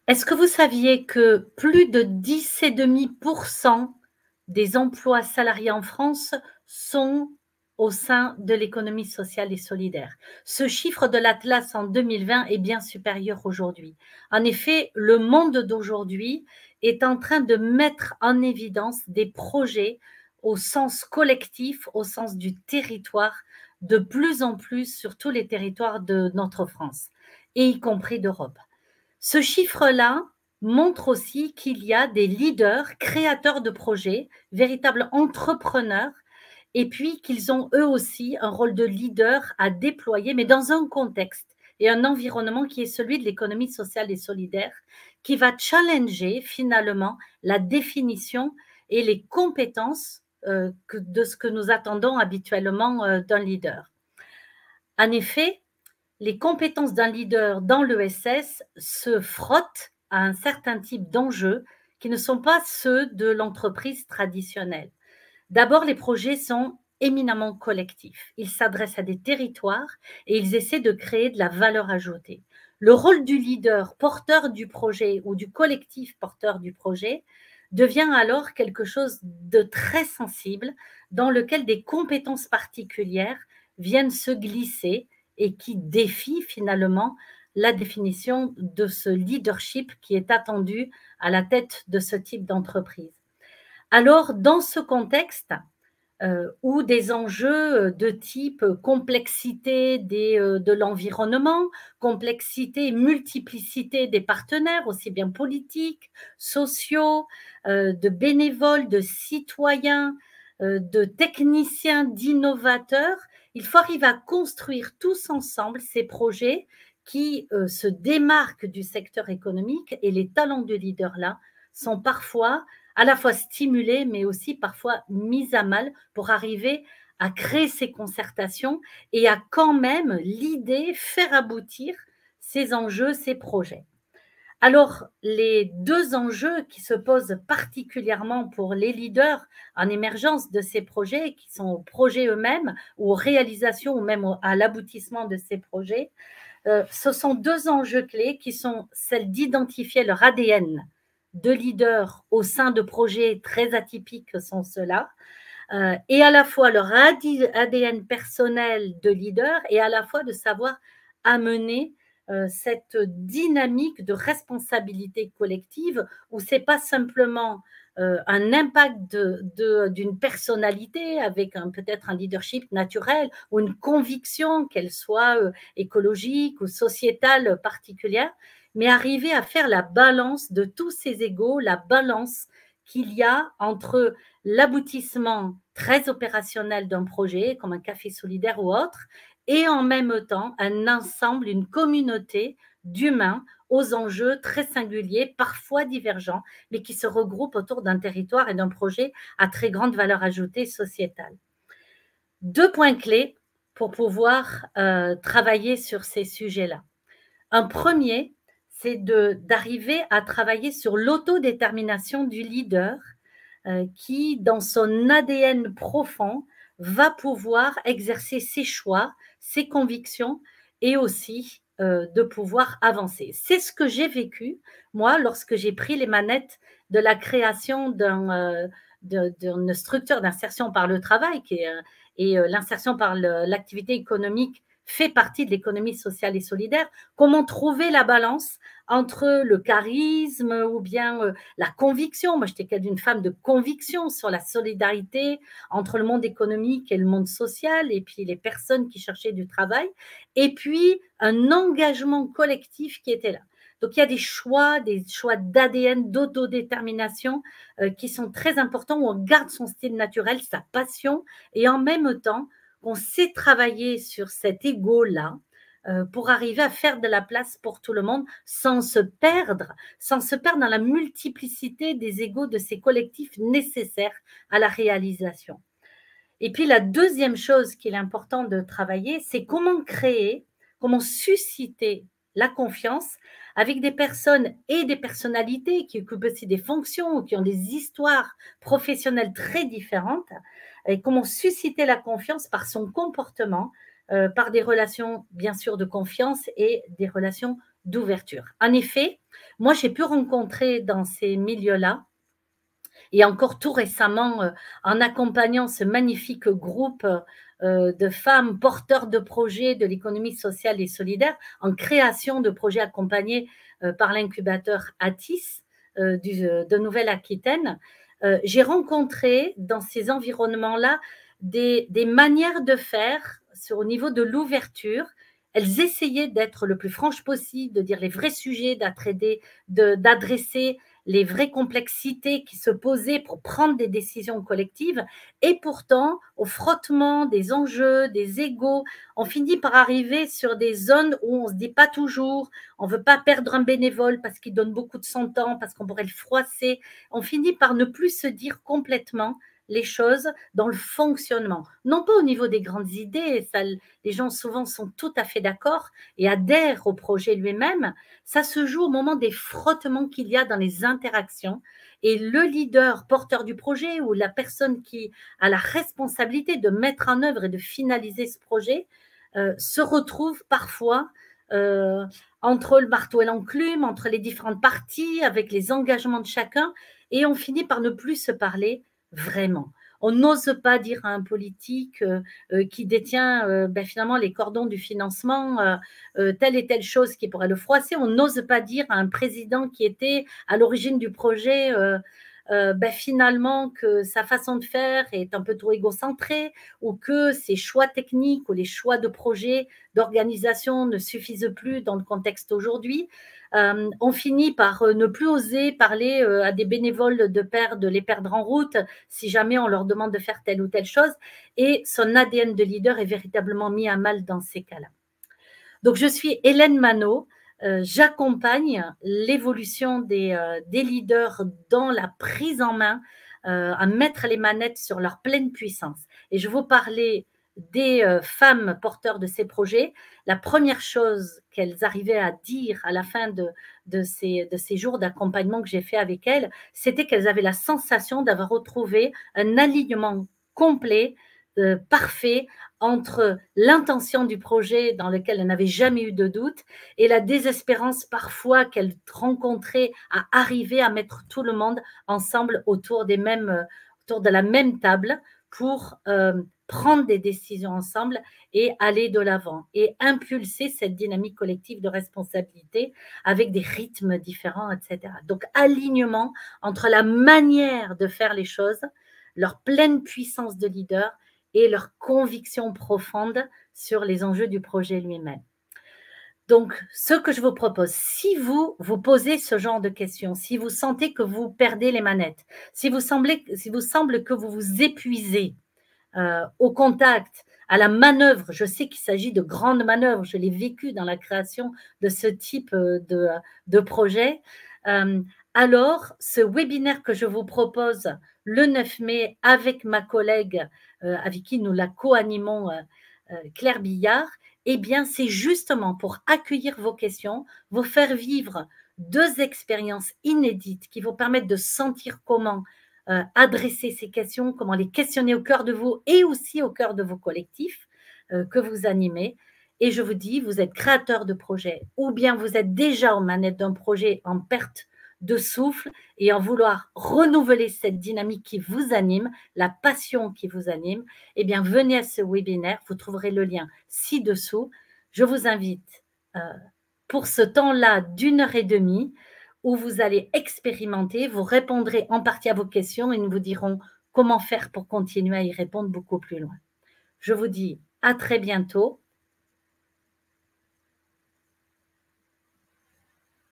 Est-ce que vous saviez que plus de 10,5% des emplois salariés en France sont au sein de l'économie sociale et solidaire? Ce chiffre de l'Atlas en 2020 est bien supérieur aujourd'hui. En effet, le monde d'aujourd'hui est en train de mettre en évidence des projets au sens collectif, au sens du territoire, de plus en plus sur tous les territoires de notre France, et y compris d'Europe. Ce chiffre-là montre aussi qu'il y a des leaders, créateurs de projets, véritables entrepreneurs, et puis qu'ils ont eux aussi un rôle de leader à déployer, mais dans un contexte et un environnement qui est celui de l'économie sociale et solidaire, qui va challenger finalement la définition et les compétences de ce que nous attendons habituellement d'un leader. En effet, les compétences d'un leader dans l'ESS se frottent à un certain type d'enjeux qui ne sont pas ceux de l'entreprise traditionnelle. D'abord, les projets sont éminemment collectifs. Ils s'adressent à des territoires et ils essaient de créer de la valeur ajoutée. Le rôle du leader porteur du projet ou du collectif porteur du projet devient alors quelque chose de très sensible dans lequel des compétences particulières viennent se glisser et qui défient finalement la définition de ce leadership qui est attendu à la tête de ce type d'entreprise. Alors, dans ce contexte, où des enjeux de type complexité de l'environnement, complexité et multiplicité des partenaires, aussi bien politiques, sociaux, de bénévoles, de citoyens, de techniciens, d'innovateurs. Il faut arriver à construire tous ensemble ces projets qui se démarquent du secteur économique, et les talents de leader-là sont parfois à la fois stimulés, mais aussi parfois mis à mal pour arriver à créer ces concertations et à quand même l'idée, faire aboutir ces enjeux, ces projets. Alors, les deux enjeux qui se posent particulièrement pour les leaders en émergence de ces projets, qui sont aux projets eux-mêmes, ou aux réalisations, ou même à l'aboutissement de ces projets, ce sont deux enjeux clés qui sont celles d'identifier leur ADN de leaders au sein de projets très atypiques que sont ceux-là, et à la fois leur ADN personnel de leader et à la fois de savoir amener cette dynamique de responsabilité collective où c'est pas simplement un impact d'une personnalité avec peut-être un leadership naturel ou une conviction, qu'elle soit écologique ou sociétale particulière, mais arriver à faire la balance de tous ces égaux, la balance qu'il y a entre l'aboutissement très opérationnel d'un projet, comme un café solidaire ou autre, et en même temps un ensemble, une communauté d'humains aux enjeux très singuliers, parfois divergents, mais qui se regroupent autour d'un territoire et d'un projet à très grande valeur ajoutée sociétale. Deux points clés pour pouvoir travailler sur ces sujets-là. Un premier, c'est d'arriver à travailler sur l'autodétermination du leader qui, dans son ADN profond, va pouvoir exercer ses choix, ses convictions et aussi de pouvoir avancer. C'est ce que j'ai vécu, moi, lorsque j'ai pris les manettes de la création d'une structure d'insertion par le travail, et l'insertion par l'activité économique fait partie de l'économie sociale et solidaire. Comment trouver la balance entre le charisme ou bien la conviction. Moi, j'étais d'une femme de conviction sur la solidarité entre le monde économique et le monde social, et puis les personnes qui cherchaient du travail, et puis un engagement collectif qui était là. Donc, il y a des choix d'ADN, d'autodétermination qui sont très importants, où on garde son style naturel, sa passion, et en même temps, on sait travailler sur cet ego-là, pour arriver à faire de la place pour tout le monde sans se perdre dans la multiplicité des égos de ces collectifs nécessaires à la réalisation. Et puis la deuxième chose qu'il est important de travailler, c'est comment susciter la confiance avec des personnes et des personnalités qui occupent aussi des fonctions ou qui ont des histoires professionnelles très différentes, et comment susciter la confiance par son comportement, par des relations bien sûr de confiance et des relations d'ouverture. En effet, moi, j'ai pu rencontrer dans ces milieux-là, et encore tout récemment, en accompagnant ce magnifique groupe de femmes porteurs de projets de l'économie sociale et solidaire, en création de projets accompagnés par l'incubateur ATIS de Nouvelle-Aquitaine, j'ai rencontré dans ces environnements-là des manières de faire au niveau de l'ouverture. Elles essayaient d'être le plus franche possible, de dire les vrais sujets, d'adresser les vraies complexités qui se posaient pour prendre des décisions collectives. Et pourtant, au frottement des enjeux, des égos, on finit par arriver sur des zones où on ne se dit pas toujours, on ne veut pas perdre un bénévole parce qu'il donne beaucoup de son temps, parce qu'on pourrait le froisser. On finit par ne plus se dire complètement les choses dans le fonctionnement. Non pas au niveau des grandes idées, ça, les gens souvent sont tout à fait d'accord et adhèrent au projet lui-même. Ça se joue au moment des frottements qu'il y a dans les interactions. Et le leader porteur du projet ou la personne qui a la responsabilité de mettre en œuvre et de finaliser ce projet se retrouve parfois entre le marteau et l'enclume, entre les différentes parties, avec les engagements de chacun, et on finit par ne plus se parler vraiment. On n'ose pas dire à un politique qui détient finalement les cordons du financement telle et telle chose qui pourrait le froisser. On n'ose pas dire à un président qui était à l'origine du projet finalement que sa façon de faire est un peu trop égocentrée ou que ses choix techniques ou les choix de projet, d'organisation ne suffisent plus dans le contexte aujourd'hui. On finit par ne plus oser parler à des bénévoles de les perdre en route si jamais on leur demande de faire telle ou telle chose. Et son ADN de leader est véritablement mis à mal dans ces cas-là. Donc, je suis Hélène Manot. J'accompagne l'évolution des leaders dans la prise en main, à mettre les manettes sur leur pleine puissance. Et je vous parlais des femmes porteurs de ces projets. La première chose qu'elles arrivaient à dire à la fin de ces jours d'accompagnement que j'ai fait avec elles, c'était qu'elles avaient la sensation d'avoir retrouvé un alignement complet, parfait, entre l'intention du projet dans lequel elles n'avaient jamais eu de doute et la désespérance parfois qu'elles rencontraient à arriver à mettre tout le monde ensemble autour de la même table pour prendre des décisions ensemble et aller de l'avant et impulser cette dynamique collective de responsabilité avec des rythmes différents, etc. Donc, alignement entre la manière de faire les choses, leur pleine puissance de leader et leur conviction profonde sur les enjeux du projet lui-même. Donc, ce que je vous propose, si vous vous posez ce genre de questions, si vous sentez que vous perdez les manettes, si vous semble que vous vous épuisez au contact, à la manœuvre, je sais qu'il s'agit de grandes manœuvres, je l'ai vécu dans la création de ce type de projet, alors ce webinaire que je vous propose le 9 mai avec ma collègue avec qui nous la co-animons, Claire Billard, eh bien, c'est justement pour accueillir vos questions, vous faire vivre 2 expériences inédites qui vous permettent de sentir comment adresser ces questions, comment les questionner au cœur de vous et aussi au cœur de vos collectifs que vous animez. Et je vous dis, vous êtes créateur de projet ou bien vous êtes déjà aux manettes d'un projet en perte de souffle et en vouloir renouveler cette dynamique qui vous anime, la passion qui vous anime, eh bien, venez à ce webinaire. Vous trouverez le lien ci-dessous. Je vous invite pour ce temps-là d'1h30 où vous allez expérimenter, vous répondrez en partie à vos questions et nous vous dirons comment faire pour continuer à y répondre beaucoup plus loin. Je vous dis à très bientôt